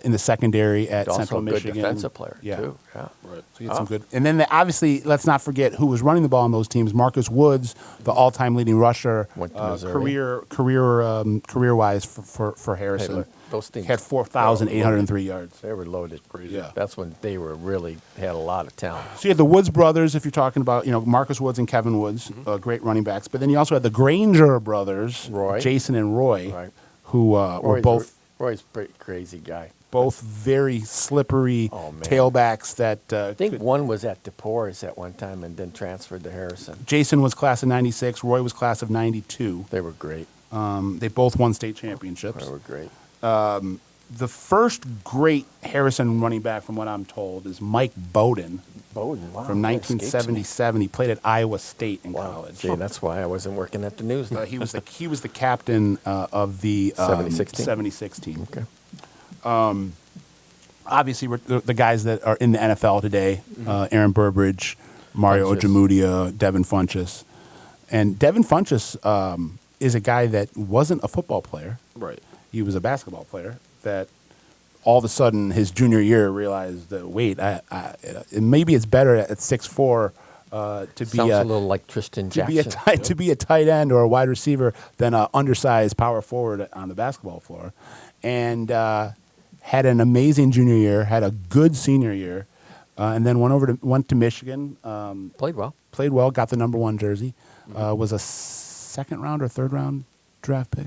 in the secondary at Also Central a good Michigan. defensive player, Yeah. too. Yeah. Right. So he had some good. And then obviously, let's not forget who was running the ball on those teams. Marcus Woods, the all-time leading rusher, Went to Missouri. career-wise for Harrison. Hey, look, those teams had 4,803 yards. They were loaded. Yeah. That's when they were really had a lot of talent. So you had the Woods brothers, if you're talking about, Marcus Woods and Kevin Woods, great running backs. But then you also had the Granger brothers, Roy. Jason and Roy, Right. who were Roy's a pretty crazy guy. both very slippery Oh, man. tailbacks that I think one was at DePores at one time and then transferred to Harrison. Jason was class of 96, Roy was class of 92. They were great. They both won state championships. They were great. The first great Harrison running back, from what I'm told, is Mike Bowden Bowden, wow. from that escapes me. 1977. He played at Iowa State in Wow. college. See, that's why I wasn't working at the news. He was the captain of the 76 team? 76 team. Okay. Obviously, we're the guys that are in the NFL today: Aaron Burbridge, Mario Funchess. Ojemudia, Devin Funchess, and Devin Funchess is a guy that wasn't a football player. Right. He was a basketball player that all of a sudden his junior year realized that wait, maybe it's better at 6'4" to be Sounds a little like Tristan Jackson. to be a tight end or a wide receiver than an undersized power forward on the basketball floor, and had an amazing junior year, had a good senior year, and then went to Michigan. Played well. Played well, got the number 1 jersey. Was a second round or third round draft pick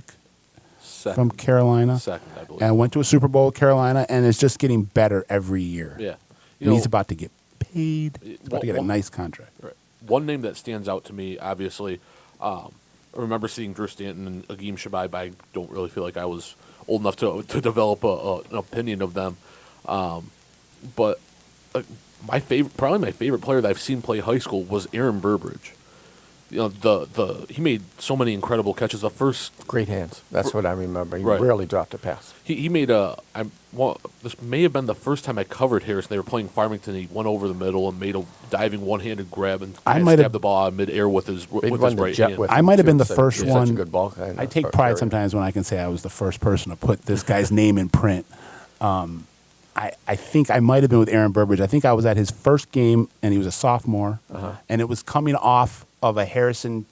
from Carolina. Second, I believe. And went to a Super Bowl with Carolina, and is just getting better every year. Yeah. And he's about to get paid. He's about to get a one- nice contract. Right. One name that stands out to me, obviously, I remember seeing Drew Stanton and Agim Shabai, but I don't really feel like I was old enough to develop an opinion of them. But probably my favorite player that I've seen play high school was Aaron Burbridge. He made so many incredible catches. The first Great hands. That's what I remember. He Right. rarely dropped a pass. he made this may have been the first time I covered Harrison. They were playing Farmington. He went over the middle and made a diving one-handed grab and I might have- stabbed the ball out of midair with his They'd with run his the right jet hand. with I him, might have too. been the So first he's one. Such a good ball guy. I take pride sometimes when I can say I was the first person to put this guy's name in print. I think I might have been with Aaron Burbridge. I think I was at his first game, and he was a sophomore, and it was coming off of a Harrison.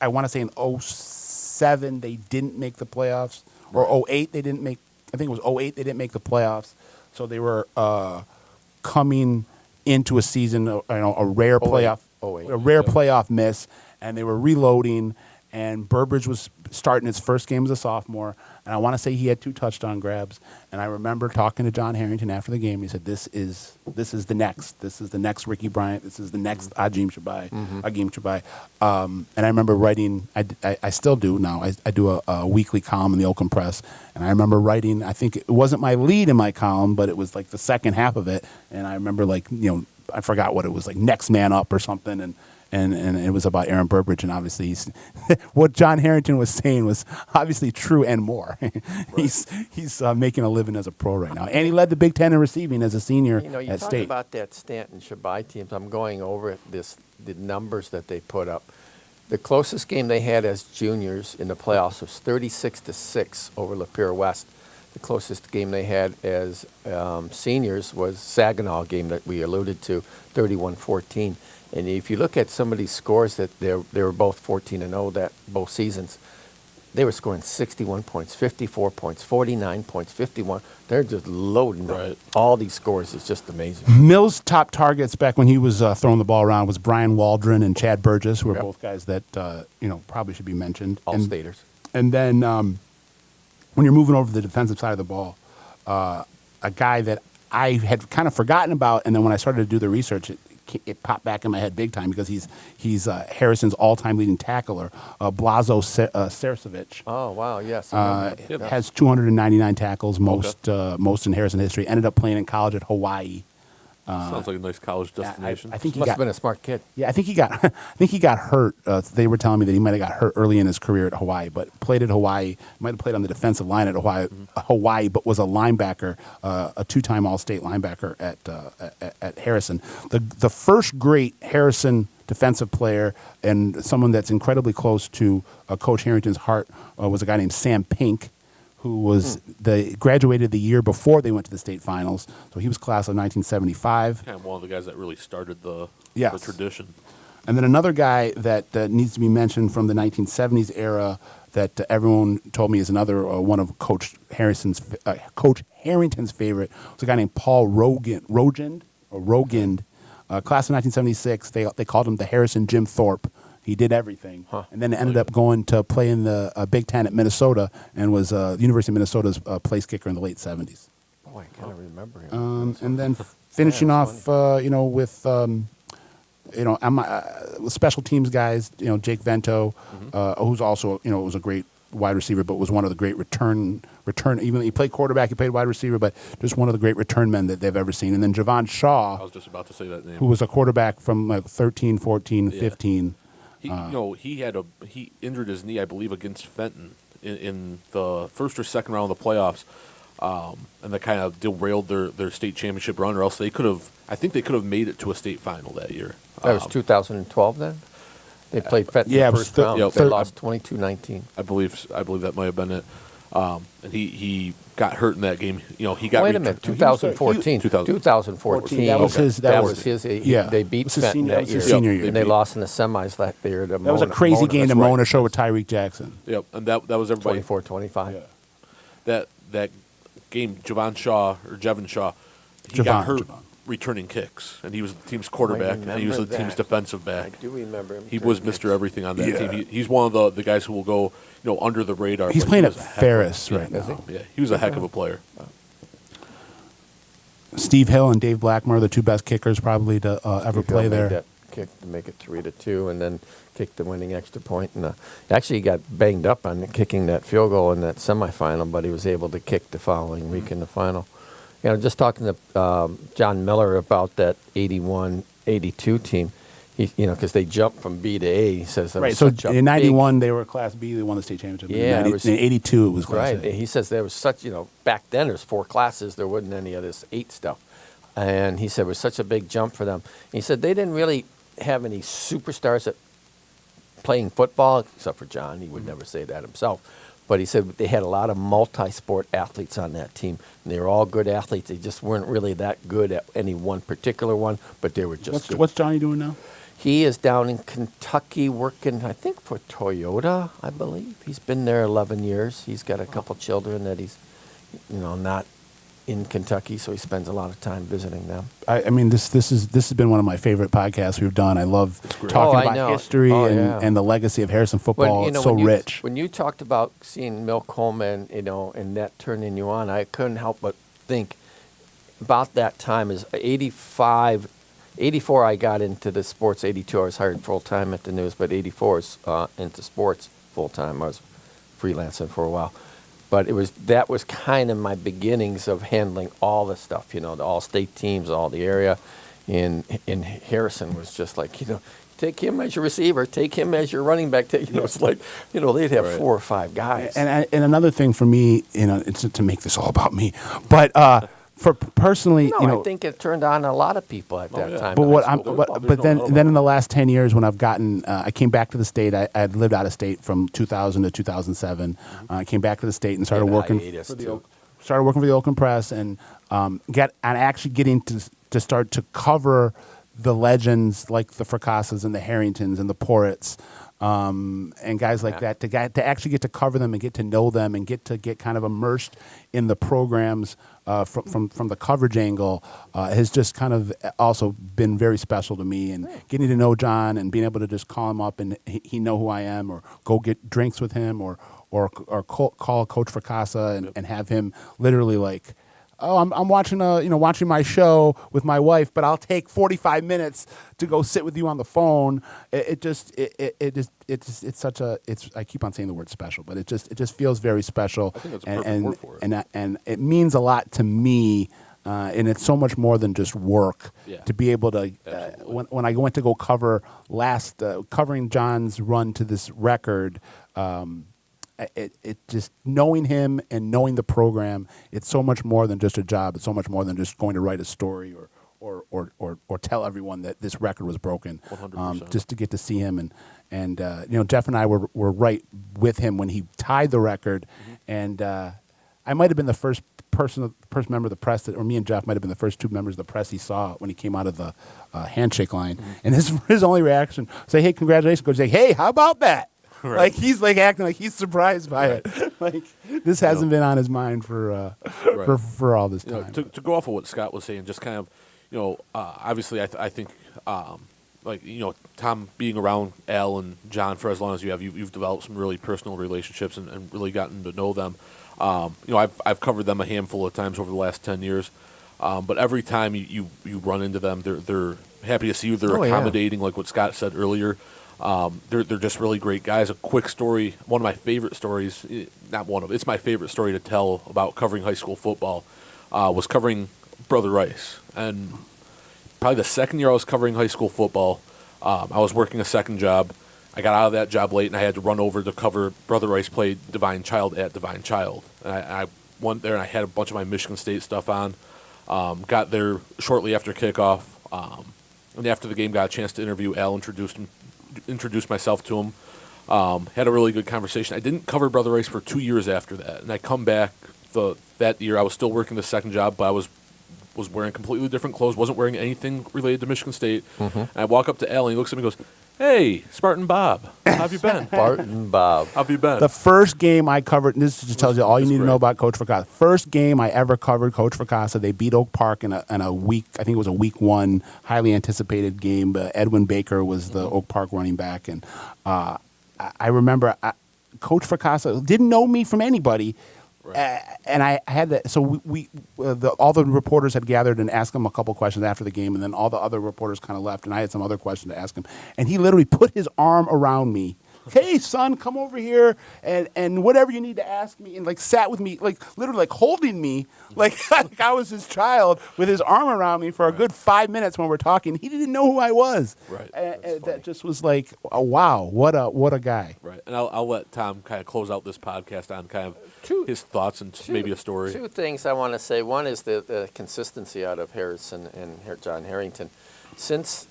I want to say in 07 they didn't make the playoffs, or 08 they didn't make. I think it was 08 they didn't make the playoffs, so they were coming into a season, a rare 08. playoff, 08. a rare playoff miss, and they were reloading. And Burbridge was starting his first game as a sophomore, and I want to say he had 2 touchdown grabs. And I remember talking to John Herrington after the game. He said, "This is the next Ricky Bryant. This is the next Agim Shabai." And I remember writing. I still do now. I do a weekly column in the Oakland Press, and I remember writing. I think it wasn't my lead in my column, but it was like the second half of it. And I remember I forgot what it was, like next man up or something, and it was about Aaron Burbridge, and obviously what John Herrington was saying was obviously true and more. He's making a living as a pro right now, and he led the Big Ten in receiving as a senior You at talk State. about that Stanton Shabai teams. I'm going over the numbers that they put up. The closest game they had as juniors in the playoffs was 36-6 over Lapeer West. The closest game they had as seniors was Saginaw game that we alluded to, 31-14. And if you look at some of these scores that they were both 14-0 that both seasons, they were scoring 61 points, 54 points, 49 points, 51. They're just loading them. Right. All these scores is just amazing. Mills' top targets back when he was throwing the ball around was Brian Waldron and Chad Burgess, who are Yep. both guys that probably should be mentioned. All-staters. And then when you're moving over to the defensive side of the ball, a guy that I had kind of forgotten about, and then when I started to do the research, it popped back in my head big time because he's Harrison's all-time leading tackler, Blazo Sercevic. Oh, wow, yes. I remember that. Has 299 tackles, most in Harrison history. Ended up playing in college at Hawaii. Sounds like a nice college destination. I think he Must got have been a smart kid. Yeah, I think he got. I think he got hurt. They were telling me that he might have got hurt early in his career at Hawaii, but played at Hawaii. Might have played on the defensive line at Hawaii, but was a linebacker, a two-time All-State linebacker at Harrison. The first great Harrison defensive player and someone that's incredibly close to Coach Herrington's heart was a guy named Sam Pink, who was graduated the year before they went to the state finals. So he was class of 1975. Kind of one of the guys that really started the Yes. tradition. And then another guy that needs to be mentioned from the 1970s era that everyone told me is another one of Coach Harrington's favorite was a guy named Paul Rogand, class of 1976. They called him the Harrison Jim Thorpe. He did everything, and then ended up going to play in the Big Ten at Minnesota and was University of Minnesota's place kicker in the late 70s. Boy, I kind of remember him. And then finishing off, with with special teams guys, Jake Vento, who's also, was a great wide receiver, but was one of the great return. Even though he played quarterback, he played wide receiver, but just one of the great return men that they've ever seen. And then Javon Shaw, I was just about to say that name. who was a quarterback from like 13, 14, 15. He injured his knee, I believe, against Fenton in the first or second round of the playoffs, and that kind of derailed their state championship run. Or else I think they could have made it to a state final that year. That was 2012 then? They played Fenton yeah, in it the was first round. yeah, They lost 22-19. I believe that might have been it. And he got hurt in that game. He got. Wait a minute, 2014. 2014. That was his. That was his. Yeah, They beat It was his Fenton senior- that it was year. his senior year. And they lost in the semis that year. That was a crazy game to Mona show with Tyreek Jackson. Yep, and that was everybody. 24-25. Yeah. That game, Javon Shaw, he got hurt Javon. returning kicks, and he was the team's quarterback, and he was the remember team's that. defensive I back. do remember him. He was Mr. Everything on that Yeah. team. He's one of the guys who will go under the radar. He's but playing he at was a heck of a- Ferris yeah, right now. Yeah, he was a heck of a player. Steve Hill and Dave Blackmon are the two best kickers probably to ever play there. That kick to make it 3-2, and then kicked the winning extra point. And actually, he got banged up on kicking that field goal in that semifinal, but he was able to kick the following week in the final. Just talking to John Miller about that 81-82 team. Because they jumped from B to A. He says there Right. was So such a in '91 they were Class B. They won the state championship. Yeah, In '82 it was Class right. A. He says there was such, back then there's 4 classes. There wasn't any of this 8 stuff. And he said it was such a big jump for them. He said they didn't really have any superstars that playing football, except for John. He would never say that himself. But he said they had a lot of multi-sport athletes on that team. And they were all good athletes. They just weren't really that good at any one particular one, but they were just good. What's Johnny doing now? He is down in Kentucky working, I think, for Toyota, I believe. He's been there 11 years. He's got a couple children that he's, not in Kentucky, so he spends a lot of time visiting them. I mean, this has been one of my favorite podcasts we've done. I love talking I about know. history Yeah. and the legacy of Harrison football. It's so rich. When you talked about seeing Mill Coleman, and that turning you on, I couldn't help but think about that time is 85. 84, I got into the sports. 82, I was hired full-time at the news, but 84 is into sports full-time. I was freelancing for a while. But that was kind of my beginnings of handling all the stuff, the all-state teams, all the area. And Harrison was just like, take him as your receiver, take him as your running back. It's like, they'd have 4 or 5 guys. And another thing for me, it's to make this all about me, but for personally, I think it turned on a lot of people at that time. But then in the last 10 years, when I've gotten, I came back to the state. I had lived out of state from 2000 to 2007. I came back to the state and started working for the Oakland Press, and actually getting to start to cover the legends like the Fracasas and the Harringtons and the Porritts. And guys like that to actually get to cover them and get to know them and get kind of immersed in the programs from the coverage angle has just kind of also been very special to me. And getting to know John and being able to just call him up and he know who I am, or go get drinks with him, or call Coach Fracassa and have him literally like, oh, I'm watching watching my show with my wife, but I'll take 45 minutes to go sit with you on the phone. I keep on saying the word special, but it just feels very special. I think that's a perfect word for it. And it means a lot to me And it's so much more than just work Yeah. to be able to. Absolutely. When I went to go covering John's run to this record, it just knowing him and knowing the program, it's so much more than just a job. It's so much more than just going to write a story or tell everyone that this record was broken. 100%. Just to get to see him and Jeff and I were right with him when he tied the record, and I might have been the first member of the press or me and Jeff might have been the first two members of the press he saw when he came out of the handshake line, and his only reaction say, "Hey, congratulations!" Coach, say, "Hey, how about that?" Right. Like he's like acting like he's surprised by it. Like this hasn't been on his mind for all this time. To go off of what Scott was saying, just kind of, obviously I think Tom being around Al and John for as long as you have, you've developed some really personal relationships and really gotten to know them. I've covered them a handful of times over the last 10 years, but every time you run into them, they're happy to see you. They're accommodating, like what Scott said earlier. They're just really great guys. A quick story, one of my favorite stories, it's my favorite story to tell about covering high school football, was covering Brother Rice. And probably the second year I was covering high school football, I was working a second job. I got out of that job late, and I had to run over to cover Brother Rice play Divine Child at Divine Child. And I went there, and I had a bunch of my Michigan State stuff on. Got there shortly after kickoff, and after the game, got a chance to interview Al, introduced myself to him, had a really good conversation. I didn't cover Brother Rice for 2 years after that, and I come back that year. I was still working the second job, but I was wearing completely different clothes, wasn't wearing anything related to Michigan State. And I walk up to Al, and he looks at me and goes, "Hey, Spartan Bob, how have you been?" Spartan Bob. How have you been? The first game I covered, and this just tells you all you need to know great. about Coach Fracassa. First game I ever covered Coach Fracassa, they beat Oak Park in a week, I think it was a week one, highly anticipated game. Edwin Baker was the Oak Park running back. And I remember Coach Fracassa didn't know me from anybody. Right. And I had that. So all the reporters had gathered and asked him a couple questions after the game, and then all the other reporters kind of left, and I had some other questions to ask him. And he literally put his arm around me. "Hey, son, come over here and whatever you need to ask me," and like sat with me, like literally like holding me, like I was his child, with his arm around me for a good 5 minutes when we're talking. He didn't know who I was. Right. And that just was like, oh, wow, what a guy. Right. And I'll let Tom kind of close out this podcast on kind of his thoughts and maybe a story. Two things I want to say. One is the consistency out of Harrison and John Herrington. Since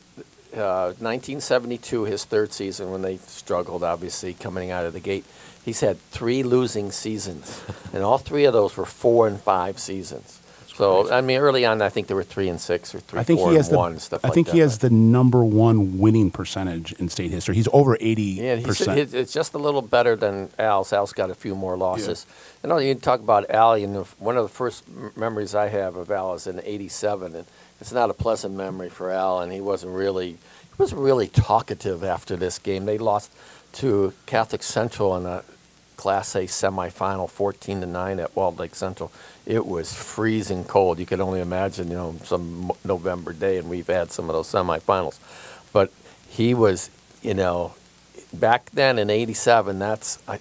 1972, his third season, when they struggled, obviously, coming out of the gate, he's had 3 losing seasons, and all 3 of those were 4 and 5 seasons. So, crazy. I mean, early on, I think there were 3 and 6 or 3, I think 4 he has and 1, stuff like that. I think he has the number 1 winning percentage in state history. He's over 80%. Yeah, it's just a little better than Al's. Al's got a few more losses. Yeah. You talk about Al, one of the first memories I have of Al is in '87, and it's not a pleasant memory for Al, and he wasn't really talkative after this game. They lost to Catholic Central in a Class A semifinal, 14-9 at Walled Lake Central. It was freezing cold. You could only imagine, some November day, and we've had some of those semifinals. But he was, back then in '87.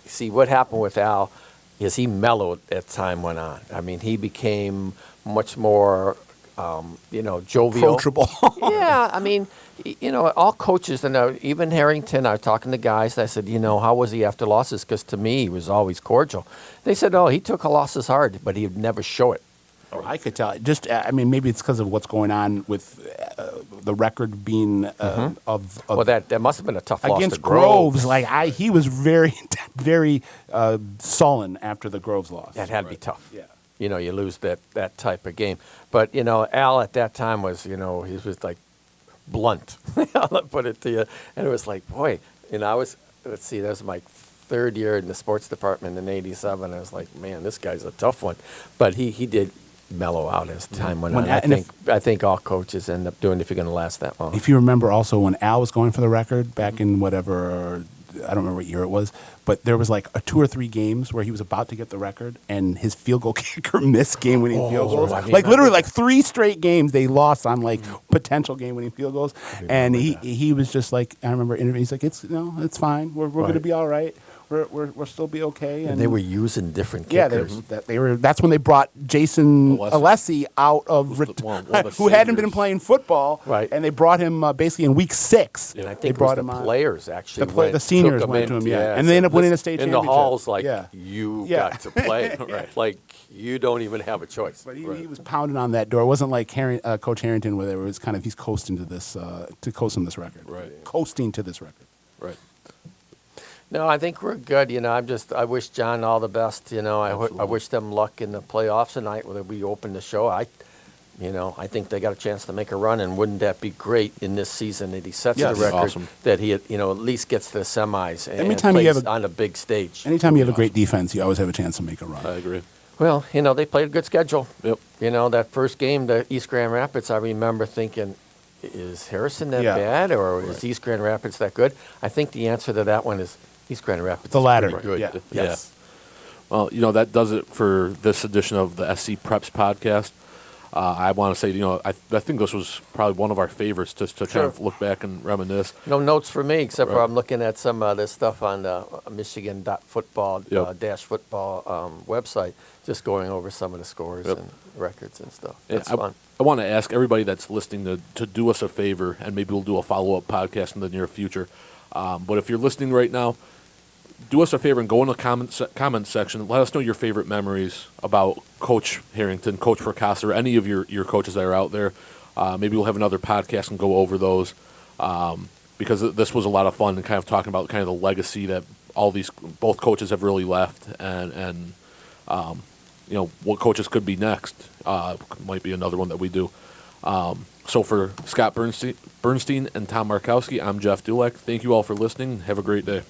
See what happened with Al is he mellowed as time went on. I mean, he became much more, jovial. Approachable. Yeah, I mean, all coaches, and even Harrington, I was talking to guys, I said, how was he after losses? Because to me, he was always cordial. They said, oh, he took losses hard, but he would never show it. I could tell. Maybe it's because of what's going on with the record being of Well, that must have been a tough loss against to Groves. He was very, very sullen after the Groves loss. That had to be tough. Yeah. You lose that type of game. But, Al at that time was, he was like blunt. I'll put it to you. And it was like, boy, that was my third year in the sports department in '87. I was like, man, this guy's a tough one. But he did mellow out as time went on. I think all coaches end up doing if you're going to last that long. If you remember also when Al was going for the record back in whatever, I don't remember what year it was, but there was like 2 or 3 games where he was about to get the record and his field goal kicker missed game-winning field goals. Literally 3 straight games they lost on potential game-winning field goals. And he was just like, I remember interviewing, he's like, it's fine. We're going to be all right. we'll still be okay. And they were using different yeah, kickers. they were. That's when they brought Jason Alessi out of One of the who hadn't been saviors. playing football, Right. And they brought him basically in week 6. And I they think it was brought the him on. players actually. The seniors took went to him, yeah. yes. And they ended up winning a state in championship. the halls, like Yeah. you Yeah. got to play, Right. like you don't even have a choice. But he was pounding on that door. It wasn't like Coach Herrington, where it was kind of he's coasting to this this record, Right. Coasting to this record. Right. No, I think we're good. I wish John all the best. I wish them luck in the playoffs tonight, whether we open the show. I think they got a chance to make a run, and wouldn't that be great in this season that he sets Yes. the record, Awesome. that he, at least gets to the semis and Anytime you plays have on a big stage. Anytime you have a great defense, you always have a chance to make a run. I agree. Well, they played a good schedule. Yep. That first game, the East Grand Rapids, I remember thinking, is Harrison that Yeah. bad, or is East Grand Rapids that good? I think the answer to that one is East Grand Rapids. The is latter. pretty good. Yeah. Yes. Well, that does it for this edition of the SC Preps podcast. I want to say, I think this was probably one of our favorites, just to kind of look back and reminisce. No notes for me, except for Right. I'm looking at some of this stuff on the Michigan.football Yep. dash football website, just going over some of the scores Yep. and records and stuff. Yeah, That's fun. I want to ask everybody that's listening to do us a favor, and maybe we'll do a follow-up podcast in the near future. But if you're listening right now, do us a favor and go in the comment section. Let us know your favorite memories about Coach Herrington, Coach Fracassa, or any of your coaches that are out there. Maybe we'll have another podcast and go over those, because this was a lot of fun and kind of talking about kind of the legacy that both coaches have really left, and what coaches could be next. Might be another one that we do. So for Scott Burnstein and Tom Markowski, I'm Jeff Dullack. Thank you all for listening. Have a great day.